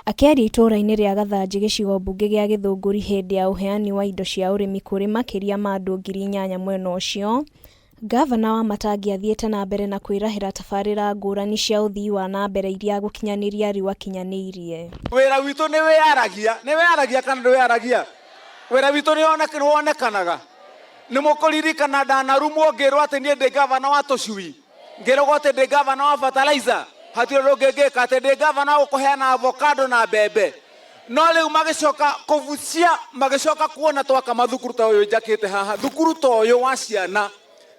Akiaria itũra-inĩ rĩa Gathanji gĩcigo mbunge gĩa Gĩthũngũri hĩndĩ ya ũheani wa indo cia ũrĩmi kũrĩ makĩria ma andũ 8,000 mwena ũcio, Gavana Wamatangi athiĩte na mbere na kwĩrahĩra tabarĩra ngũrani cia ũthii wa na mbere iria gũkinyanĩria rĩu akinyanĩirie. Wĩra witũ nĩ wĩyaragia kana ndwĩyaragia? Wĩra witũ nĩ wonekanaga. Nĩ mũkũririkana ndanarumwo ngĩrwo atĩ niĩ ndĩ gavana wa tũcui, ngĩrwo atĩ ndĩ gavana wa fertilizer, hatirĩ ũndũ ũngĩngĩka, atĩ ndĩ gavana wa kũheana avocado na mbembe. No rĩu magĩcoka kũbucia, magĩcoka kuona twaka mathukuru ta ũyũ njakĩte haha, thukuru ta ũyũ wa ciana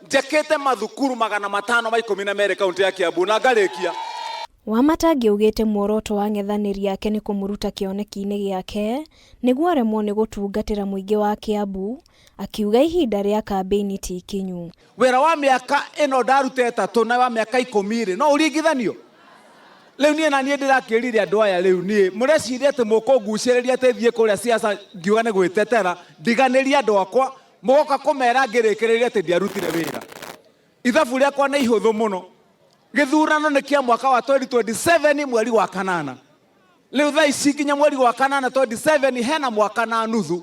njakĩte mathukuru 512 kaunti ya Kiambu na ngarĩkia. Wamatangi augĩte muoroto wa ng'ethanĩri yake nĩ kũmũruta kĩoneki-inĩ gĩake nĩguo aremwo nĩ gũtungatĩra mũingĩ wa Kiambu, akiuga ihinda rĩa kambĩini ti ikinyu. Wĩra wa mĩaka ĩno ndaruta 3 na wa mĩaka 10 no ũringithanio? Rĩu niĩ na niĩ ndĩrakĩrire andũ aya rĩu niĩ mũreciria atĩ mũkũngucĩrĩria atĩ thiĩ kũrĩa siasa ngiuga nĩ gwĩtetera, ndiganĩria andũ akwa, mũgoka kũmera ngĩrĩkĩrĩria atĩ ndiarutire wĩra. Ithabu rĩakwa nĩ ihũthũ mũno. Gĩthurano nĩ kĩa mwaka wa 2027 mweri wa 8. Rĩu thaa ici nginya mweri wa 8 27 hena mwaka na nuthu.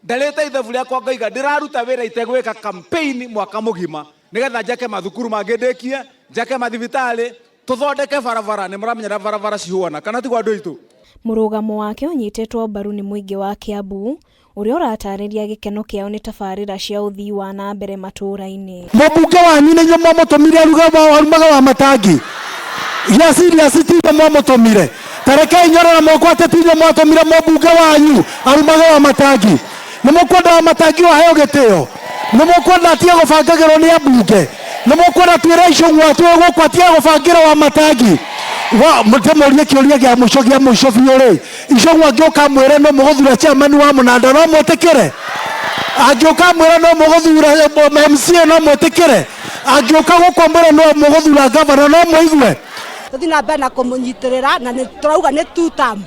Ndarĩte ithabu rĩakwa ngaiga ndĩraruta wĩra itegwĩka campaign mwaka mũgima nĩgetha njake mathukuru mangĩ ndĩkie, njake mathibitarĩ, tuthondeke barabara. Nĩ mũramenyera barabara cihuana kana tigwa andũ aitũ? Mũrũgamo wake ũnyitĩtwo mbaru nĩ mũingĩ wa Kiambu ũrĩa ũratarĩria gĩkeno kĩao nĩ tabarĩra cia ũthii wa na mbere matũra-inĩ. Mũmbunge wanyu nĩ nyuo mwamũtũmire arumaga Wamatangi. Ya serious ti nyuo mwamũtũmire. Tarekei nyorora moko atĩ ti nyuo mwatũmire mũmbunge wanyu arumaga Wamatangi. Nĩ mũkwenda Wamatangi aheo gĩtĩo? Nĩ mũkwenda atige gũbangagĩrwo nĩ ambunge? Nĩ mũkwenda twĩre Icũng'wa atĩ gũkũ atige gũbangĩra Wamatangi? Mũtemũrie kĩũria gĩa mũico biũ rĩ, Icũng'wa angĩũka mwĩre no mũgũthura chairman wa mũnanda no mwĩtĩkĩre? Angĩũka mwĩre no mũgũthura MCA no mwĩtĩkĩre? Angĩũka gũkũ mwĩre no mũgũthura gavana no mũigue? Tũthiĩ na mbere na kũmũnyitĩrĩra na tũrauga nĩ 2 term.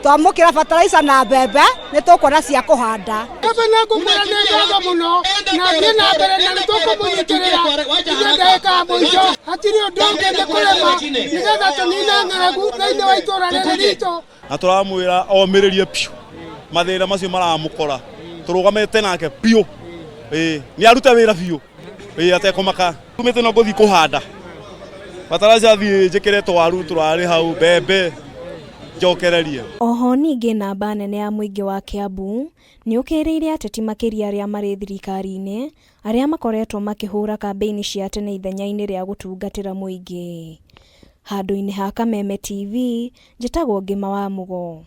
Twamũkĩra fertilizer na mbembe nĩ tũkuona cia kũhanda. Gavana ngũmwĩra nĩ ngatho mũno na thiĩ na mbere na nĩ tũkũmũnyitĩrĩra nginya ndagĩka ya mũico. Hatirĩ ũndũ ũngĩenda kũrema nĩgetha tũnine ng'aragu thĩinĩ wa itũra rĩrĩ ritũ. Na tũramwĩra omĩrĩrie piũ mathĩna macio maramũkora, tũrũgamĩte nake piũ, nĩ arute wĩra biũ, atekũmaka. Tumĩte no gũthiĩ kũhanda fertilizer, thiĩ njĩkĩre twaru tũrarĩ hau, mbembe njokererie. Oho ningĩ namba nene ya mũingĩ wa Kiambu nĩ ũkĩrĩire ateti makĩria arĩa marĩ thirikari-inĩ arĩa makoretwo makĩhũra kambĩini cia tene ithenya-inĩ rĩa gũtungatĩra mũingĩ. Handũ-inĩ ha Kameme TV, njĩtagwo Ngĩma wa Mũgo.